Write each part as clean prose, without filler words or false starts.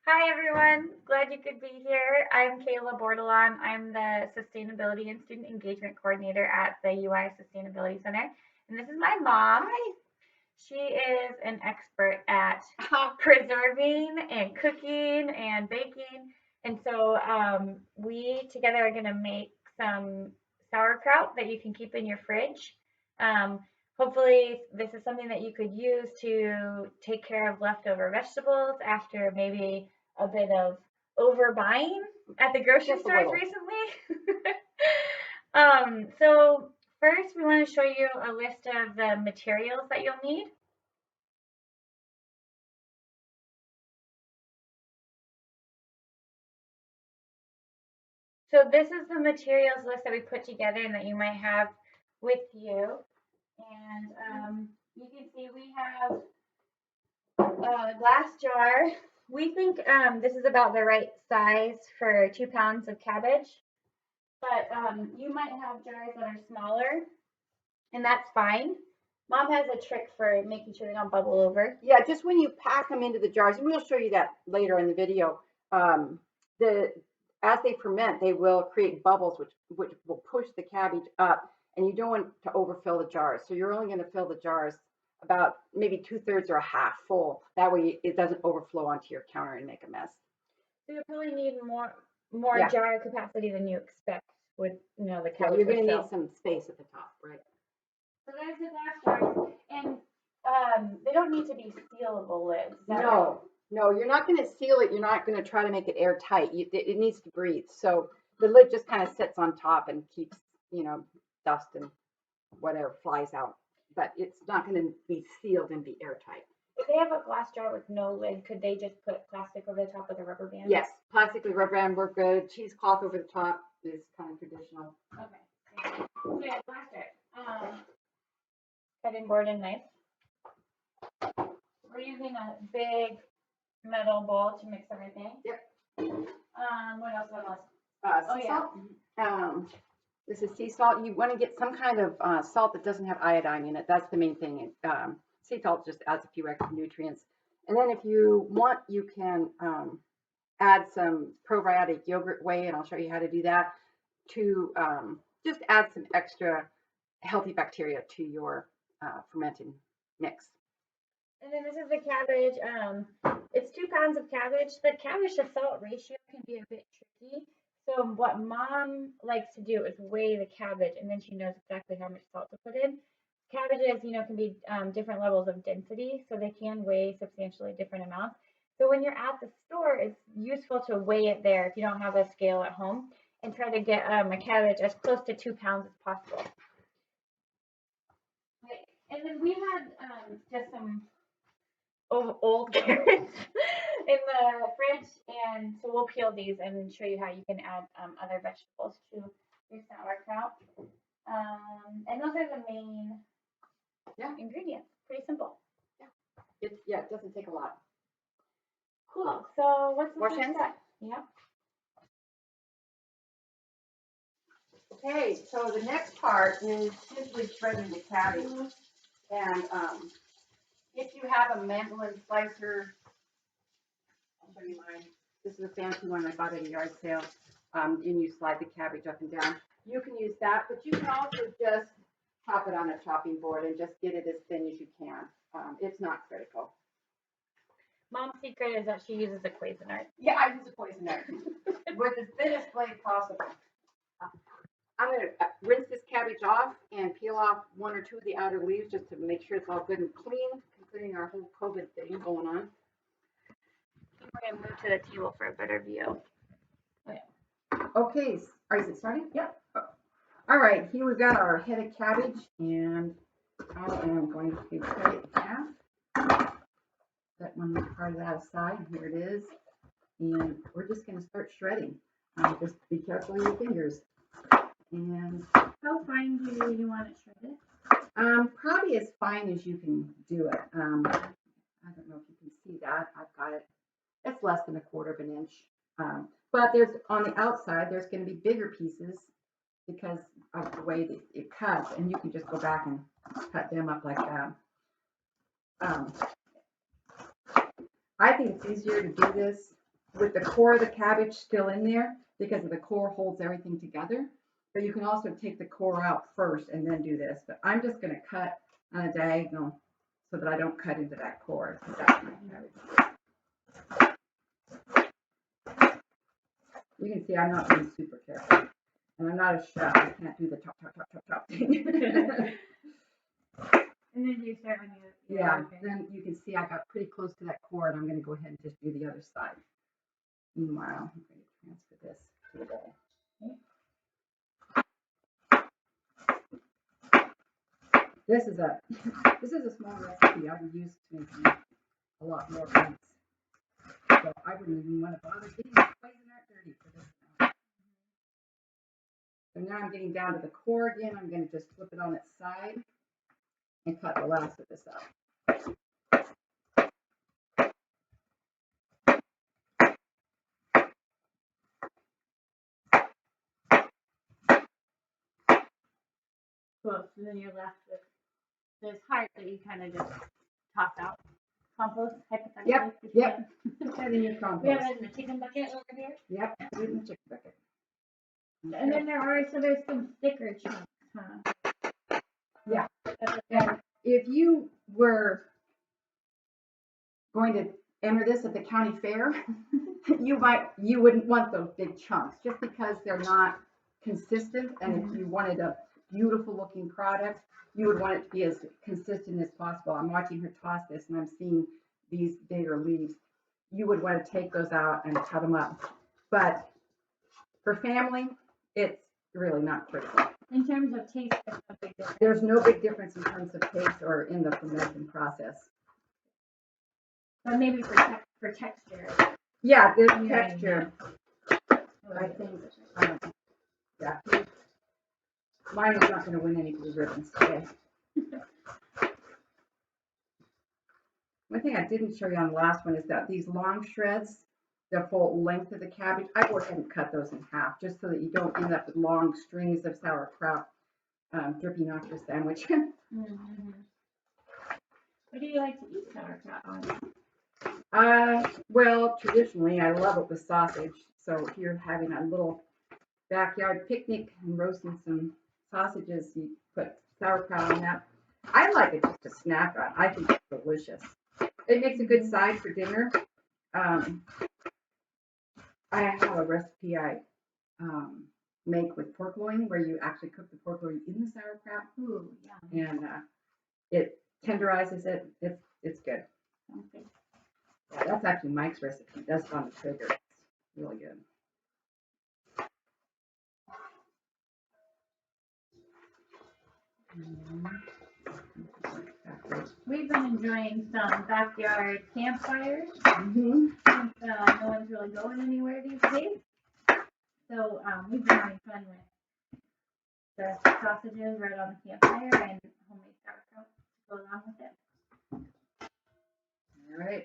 Hi everyone, glad you could be here. I'm Kayla Bordelon. I'm the Sustainability and Student Engagement Coordinator at the UI Sustainability Center. And this is my mom. Hi. She is an expert at preserving and cooking and baking. And so we together are going to make some sauerkraut that you can keep in your fridge. Um, Hopefully, this is something that you could use to take care of leftover vegetables after maybe a bit of overbuying at the grocery Just a stores little. recently. So first, we want to show you a list of the materials that you'll need. So this is the materials list that we put together and that you might have with you. And you can see we have a glass jar. We think this is about the right size for 2 pounds of cabbage, but you might have jars that are smaller, and that's fine. Mom has a trick for making sure they don't bubble over. Yeah, just when you pack them into the jars, and we'll show you that later in the video. The as they ferment, they will create bubbles, which will push the cabbage up, and you don't want to overfill the jars. So you're only going to fill the jars about maybe 2/3 or a half full. That way, it doesn't overflow onto your counter and make a mess. So you probably need more Yeah. jar capacity than you expect with the Yeah, cabbage. you're going to need some space at the top, right? So there's the glass jars, and they don't need to be sealable lids. Is that right? No, you're not going to seal it. You're not going to try to make it airtight. It needs to breathe. So the lid just kind of sits on top and keeps, dust and whatever flies out. But it's not going to be sealed and be airtight. If they have a glass jar with no lid, could they just put plastic over the top with a rubber band? Yes, plastic with rubber band work good. Cheesecloth over the top is kind of traditional. Okay. So yeah, glass jar. Cutting board and knife. We're using a big metal bowl to mix everything. Yep. What else? Sea salt. This is sea salt. You want to get some kind of salt that doesn't have iodine in it. That's the main thing. Sea salt just adds a few extra nutrients. And then if you want, you can add some probiotic yogurt whey, and I'll show you how to do that to just add some extra healthy bacteria to your fermenting mix. And then this is the cabbage. It's 2 pounds of cabbage. The cabbage to salt ratio can be a bit tricky. So what mom likes to do is weigh the cabbage, and then she knows exactly how much salt to put in. Cabbages, can be different levels of density, so they can weigh substantially different amounts. So when you're at the store, it's useful to weigh it there if you don't have a scale at home, and try to get a cabbage as close to 2 pounds as possible. Okay. And then we had just some old carrots in the fridge, and so we'll peel these and show you how you can add other vegetables to your sauerkraut. And those are the main ingredients. Pretty simple. Yeah. It doesn't take a lot. Cool. So what's the Wash next hands? step? Yeah. Okay, so the next part is simply shredding the cabbage. And if you have a mandolin slicer, I'll show you mine. This is a fancy one I bought at a yard sale. And you slide the cabbage up and down. You can use that, but you can also just chop it on a chopping board and just get it as thin as you can. It's not critical. Mom's secret is that she uses a Cuisinart. Yeah, I use a Cuisinart with the thinnest blade possible. I'm going to rinse this cabbage off and peel off 1 or 2 of the outer leaves just to make sure it's all good and clean, considering our whole COVID thing going on. We're going to move to the table for a better view. Okay, is it starting? Yep. All right, here we've got our head of cabbage, and I am going to cut it in half. Set one part of that aside. Here it is. And we're just going to start shredding. Just be careful with your fingers. And how fine do you want it shredded? Probably as fine as you can do it. I don't know if you can see that. I've got it. It's less than 1/4 of an inch. But there's on the outside, there's going to be bigger pieces because of the way that it cuts, and you can just go back and cut them up like that. I think it's easier to do this with the core of the cabbage still in there because the core holds everything together. But you can also take the core out first and then do this. But I'm just going to cut on a diagonal so that I don't cut into that core. You can see I'm not being super careful. And I'm not a chef. I can't do the top thing. And then you start on the yeah, okay. Then you can see I got pretty close to that core, and I'm going to go ahead and just do the other side. Meanwhile, I'm going to transfer this to the bowl. This is a small recipe. I would use to make a lot more meats. So I wouldn't even want to bother getting the poison art dirty for this now. So now I'm getting down to the core again. I'm going to just flip it on its side and cut the last of this out. Cool. So then you're left with this heart that you kind of just toss out. Compost, hypothetically. Yep. Put that in your compost. We have it in the chicken bucket over here. Yep. Put it in the chicken bucket. Okay. And then there's some thicker chunks, huh? Yeah. And if you were going to enter this at the county fair, you wouldn't want those big chunks just because they're not consistent. And if you wanted a beautiful looking product, you would want it to be as consistent as possible. I'm watching her toss this and I'm seeing these bigger leaves. You would want to take those out and cut them up. But for family, it's really not critical. In terms of taste, there's no big difference. There's no big difference in terms of taste or in the fermentation process. But maybe for texture. Yeah, there's texture. I think, yeah. Mine is not going to win any blue ribbons today. One thing I didn't show you on the last one is that these long shreds, the full length of the cabbage, I go ahead and cut those in half just so that you don't end up with long strings of sauerkraut dripping off your sandwich. Mm-hmm. What do you like to eat sauerkraut on? Well, traditionally, I love it with sausage. So if you're having a little backyard picnic and roasting some sausages, you put sauerkraut on that. I like it just to snack on. I think it's delicious. It makes a good side for dinner. I have a recipe I make with pork loin where you actually cook the pork loin in the sauerkraut. Ooh, yeah. And it tenderizes it. It's good. Okay. Yeah, that's actually Mike's recipe. That's on the trigger. It's really good. We've been enjoying some backyard campfires since no one's really going anywhere these days. So we've been having fun with the sausages right on the campfire and homemade sauerkraut to go along with it. All right.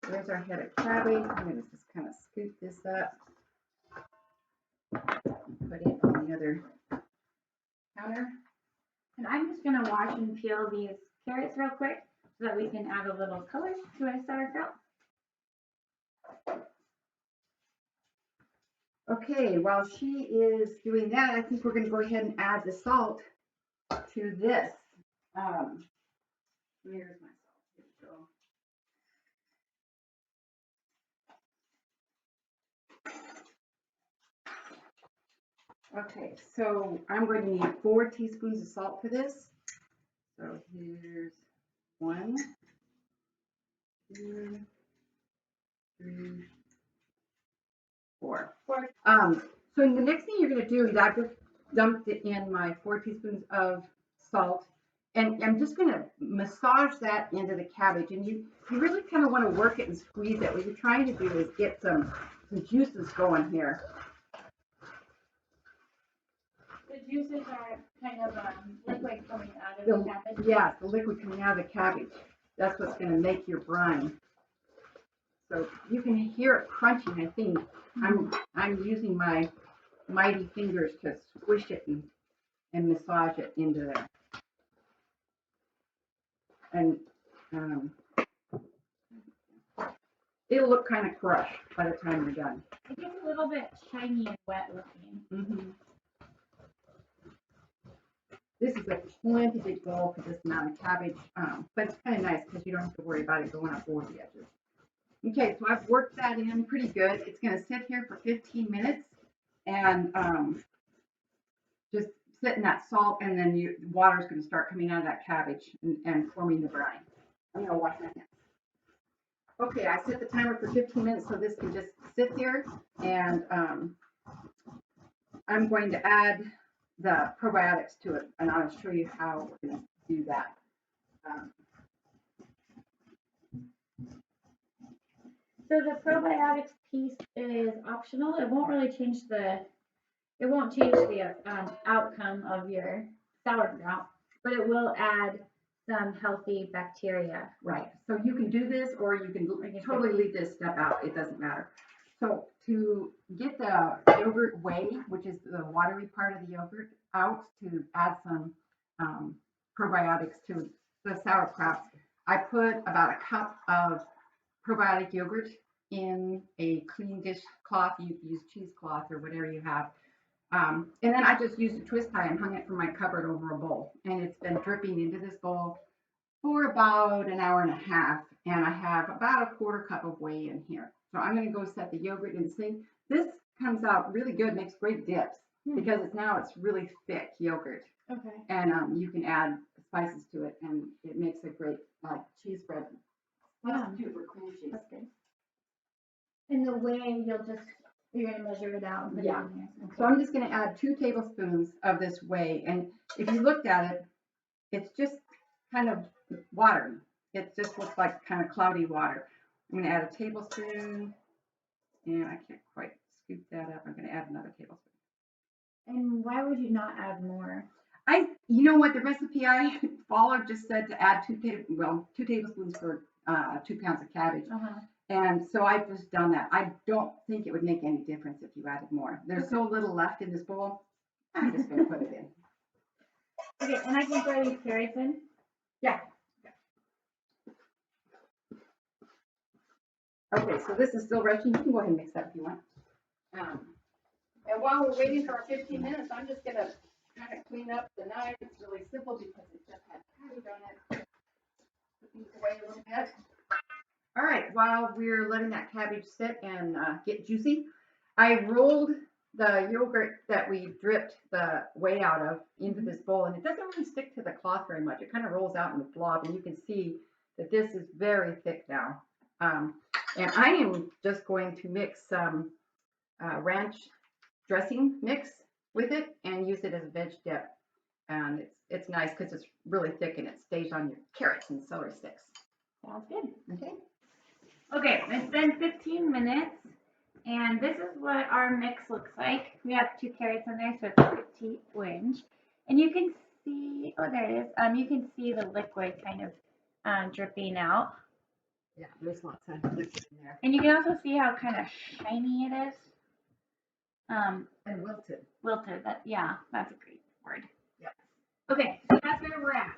There's our head of cabbage. I'm going to just kind of scoop this up. Put it on the other counter. And I'm just going to wash and peel these carrots real quick so that we can add a little color to our sauerkraut. Okay, while she is doing that, I think we're going to go ahead and add the salt to this. Here's my salt. Here we go. Okay, so I'm going to need 4 teaspoons of salt for this. So here's 1, 2, 3, 4. So the next thing you're going to do is I've just dumped it in my 4 teaspoons of salt, and I'm just going to massage that into the cabbage. And you really kind of want to work it and squeeze it. What you're trying to do is get some juices going here. The juices are kind of liquid coming out of the cabbage. Yeah, the liquid coming out of the cabbage. That's what's going to make your brine. So you can hear it crunching. I think I'm using my mighty fingers to squish it and massage it into there. And it'll look kind of crushed by the time you're done. It gets a little bit shiny and wet looking. Mm-hmm. This is a plenty big bowl for this amount of cabbage, but it's kind of nice because you don't have to worry about it going up over the edges. Okay, so I've worked that in pretty good. It's going to sit here for 15 minutes and just sit in that salt, and then water is going to start coming out of that cabbage and forming the brine. I'm going to wash my hands. Okay, I set the timer for 15 minutes so this can just sit there, and I'm going to add the probiotics to it, and I'll show you how we're going to do that. So the probiotics piece is optional. It won't really change the outcome of your sauerkraut, but it will add some healthy bacteria. Right. So you can do this, or you can totally leave this step out. It doesn't matter. So to get the yogurt whey, which is the watery part of the yogurt, out to add some probiotics to the sauerkraut, I put about a cup of probiotic yogurt in a clean dishcloth. You can use cheesecloth or whatever you have. And then I just used a twist tie and hung it from my cupboard over a bowl. And it's been dripping into this bowl for about an hour and a half. And I have about a quarter cup of whey in here. So I'm going to go set the yogurt in the sink. This comes out really good, makes great dips because it's really thick yogurt. Okay. And you can add spices to it, and it makes a great cheese spread. Substitute for cream cheese. That's good. And the whey, you're going to measure it out. And put it in here. Okay. So I'm just going to add 2 tablespoons of this whey. And if you looked at it, it's just kind of watery. It just looks like kind of cloudy water. I'm going to add a tablespoon, and I can't quite scoop that up. I'm going to add another tablespoon. And why would you not add more? You know what, the recipe I followed just said to add 2 tablespoons for 2 pounds of cabbage. Uh-huh. And so I've just done that. I don't think it would make any difference if you added more. There's so little left in this bowl. I'm just going to put it in. Okay, and I can throw these carrots in? Yeah. Okay, so this is still resting. You can go ahead and mix that if you want. And while we're waiting for our 15 minutes, I'm just going to kind of clean up the knife. It's really simple because it just has cabbage on it. Put these away a little bit. All right, while we're letting that cabbage sit and get juicy, I rolled the yogurt that we dripped the whey out of into this bowl, and it doesn't really stick to the cloth very much. It kind of rolls out in the blob, and you can see that this is very thick now. And I am just going to mix some ranch dressing mix with it and use it as a veg dip. And it's nice because it's really thick and it stays on your carrots and celery sticks. Sounds good. Okay. Okay, it's been 15 minutes, and this is what our mix looks like. We have 2 carrots in there, so it's a petite orange. And you can see, oh, there it is. You can see the liquid kind of dripping out. Yeah, there's lots of liquid in there. And you can also see how kind of shiny it is. And wilted. Wilted, that's a great word. Yeah. Okay, so that's where we're at.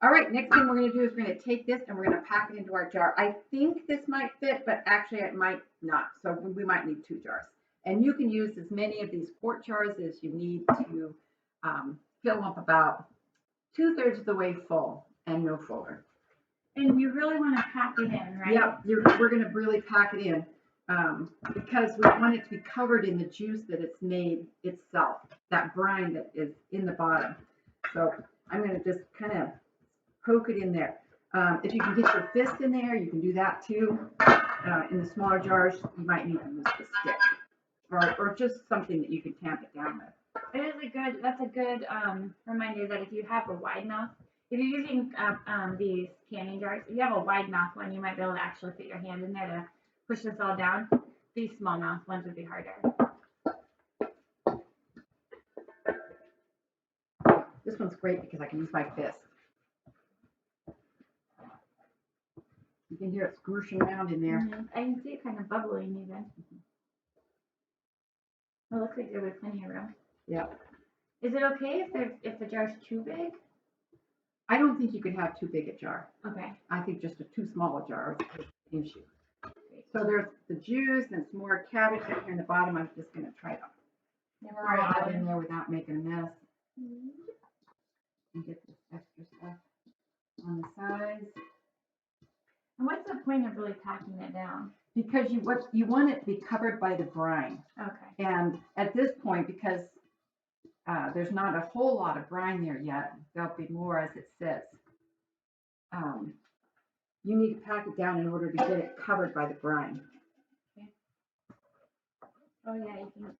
All right, next thing we're going to do is we're going to take this and we're going to pack it into our jar. I think this might fit, but actually it might not. So we might need 2 jars. And you can use as many of these quart jars as you need to fill up about 2/3 of the way full and no fuller. And you really want to pack it in, right? Yep, we're going to really pack it in because we want it to be covered in the juice that it's made itself, that brine that is in the bottom. So I'm going to just kind of poke it in there. If you can get your fist in there, you can do that too. In the smaller jars, you might need to use the stick or just something that you can tamp it down with. That's a good reminder that if you have a wide mouth, if you're using these canning jars, if you have a wide mouth one, you might be able to actually fit your hand in there to push this all down. These small mouth ones would be harder. This one's great because I can use my fist. You can hear it squishing around in there. Mm-hmm. I can see it kind of bubbling even. It looks like there was plenty of room. Yeah. Is it okay if the jar's too big? I don't think you could have too big a jar. Okay. I think just a too small a jar is an issue. Great. So there's the juice and some more cabbage right here in the bottom. I'm just going to try to pour all that in there without making a mess. And get this extra stuff on the sides. And what's the point of really packing it down? Because you want it to be covered by the brine. Okay. And at this point, because there's not a whole lot of brine there yet, there'll be more as it sits. You need to pack it down in order to get it covered by the brine. Okay. Oh yeah, you can.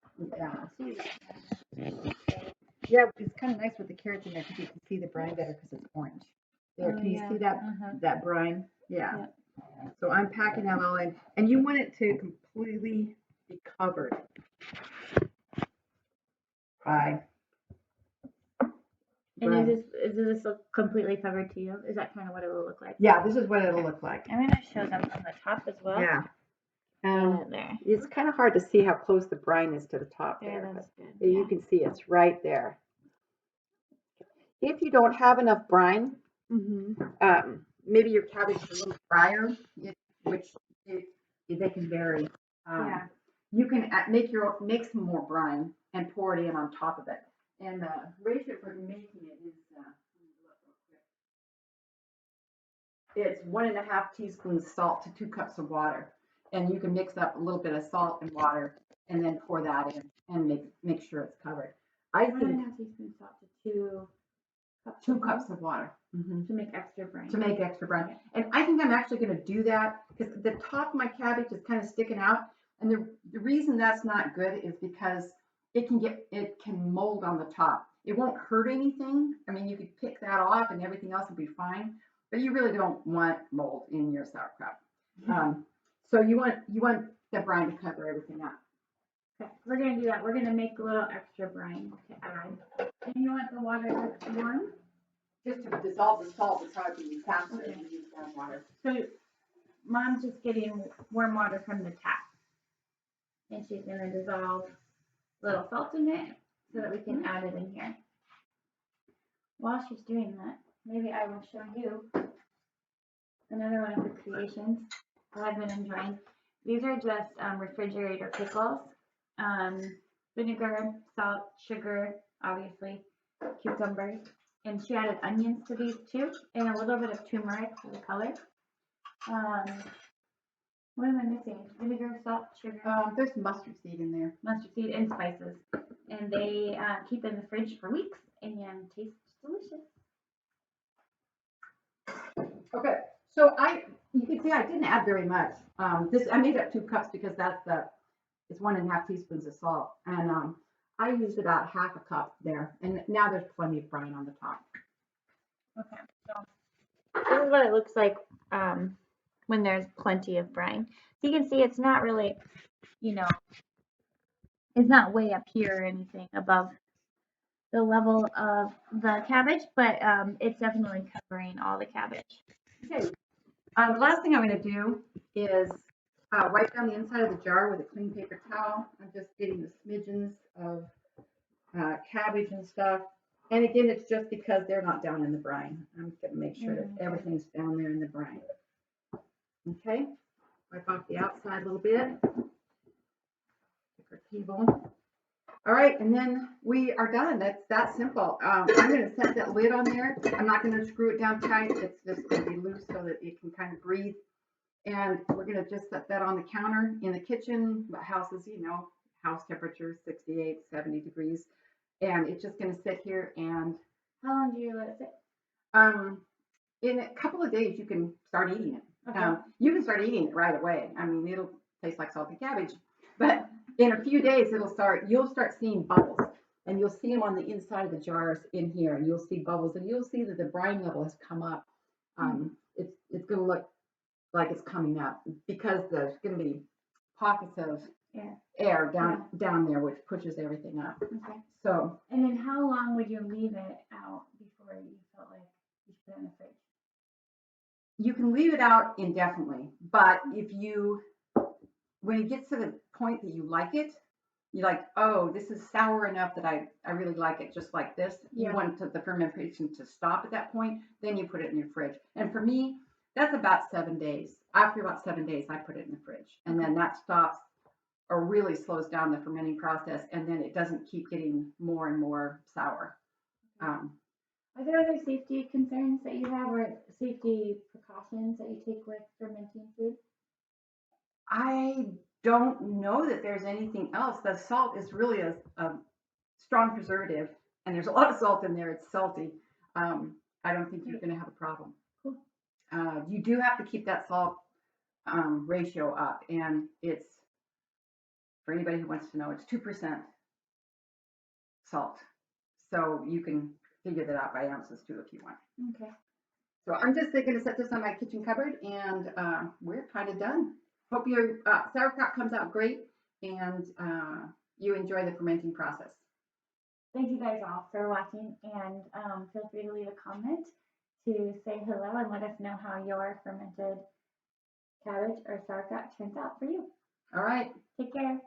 Yeah. Yeah, it's kind of nice with the carrots in there because you can see the brine better because it's orange. There, can you see that that brine? Yeah. So I'm packing that all in, and you want it to completely be covered by. And is this look completely covered to you? Is that kind of what it will look like? Yeah, this is what it'll look like. I'm gonna show them on the top as well. Yeah. There. It's kind of hard to see how close the brine is to the top there. That's good. You can see it's right there. If you don't have enough brine, maybe your cabbage is a little drier, which they can vary. You can make some more brine and pour it in on top of it. And the ratio for making it is it's 1.5 teaspoons salt to 2 cups of water. And you can mix up a little bit of salt and water and then pour that in and make sure it's covered. I think 1.5 teaspoons salt to 2 cups of water. To make extra brine. To make extra brine. And I think I'm actually going to do that because the top of my cabbage is kind of sticking out. And the reason that's not good is because it can mold on the top. It won't hurt anything. I mean, you could pick that off and everything else will be fine. But you really don't want mold in your sauerkraut. So you want the brine to cover everything up. Okay, we're going to do that. We're going to make a little extra brine to add. And you want the water warm? Just to dissolve the salt would probably be faster than use warm water. So Mom's just getting warm water from the tap. And she's going to dissolve a little salt in it so that we can add it in here. While she's doing that, maybe I will show you another one of her creations that I've been enjoying. These are just refrigerator pickles. Vinegar, salt, sugar, obviously, cucumbers. And she added onions to these too, and a little bit of turmeric for the color. What am I missing? Vinegar, salt, sugar. There's mustard seed in there. Mustard seed and spices. And they keep in the fridge for weeks and taste delicious. Okay, so you can see I didn't add very much. I made up 2 cups because it's 1.5 teaspoons of salt, and I used about half a cup there, and now there's plenty of brine on the top. Okay, so this is what it looks like when there's plenty of brine. So you can see it's not really, it's not way up here or anything above the level of the cabbage, but it's definitely covering all the cabbage. Okay, the last thing I'm going to do is wipe down the inside of the jar with a clean paper towel. I'm just getting the smidgens of cabbage and stuff. And again, it's just because they're not down in the brine. I'm going to make sure that everything's down there in the brine. Okay, wipe off the outside a little bit. Take our table. All right, and then we are done. That's that simple. I'm going to set that lid on there. I'm not going to screw it down tight. It's just going to be loose so that it can kind of breathe. And we're going to just set that on the counter in the kitchen. Houses, house temperature, 68, 70 degrees. And it's just going to sit here. And how long do you let it sit? In a couple of days, you can start eating it. Okay. You can start eating it right away. I mean, it'll taste like salty cabbage. But in a few days, you'll start seeing bubbles. And you'll see them on the inside of the jars in here. And you'll see bubbles. And you'll see that the brine level has come up. It's going to look like it's coming up because there's going to be pockets of air down there, which pushes everything up. Okay. So. And then how long would you leave it out before you felt like you should put it in the fridge? You can leave it out indefinitely, but when it gets to the point that you like it, you're like, oh, this is sour enough that I really like it just like this. You want the fermentation to stop at that point, then you put it in your fridge. And for me, that's about 7 days. after about 7 days, I put it in the fridge. And then that stops or really slows down the fermenting process. And then it doesn't keep getting more and more sour. Are there other safety concerns that you have or safety precautions that you take with fermenting food? I don't know that there's anything else. The salt is really a strong preservative, and there's a lot of salt in there. It's salty. I don't think you're going to have a problem. Cool. You do have to keep that salt ratio up, and it's, for anybody who wants to know, it's 2% salt. So you can figure that out by ounces too if you want. Okay. So I'm just going to set this on my kitchen cupboard, and we're kind of done. Hope your sauerkraut comes out great, and you enjoy the fermenting process. Thank you guys all for watching, and feel free to leave a comment to say hello and let us know how your fermented cabbage or sauerkraut turns out for you. All right. Take care.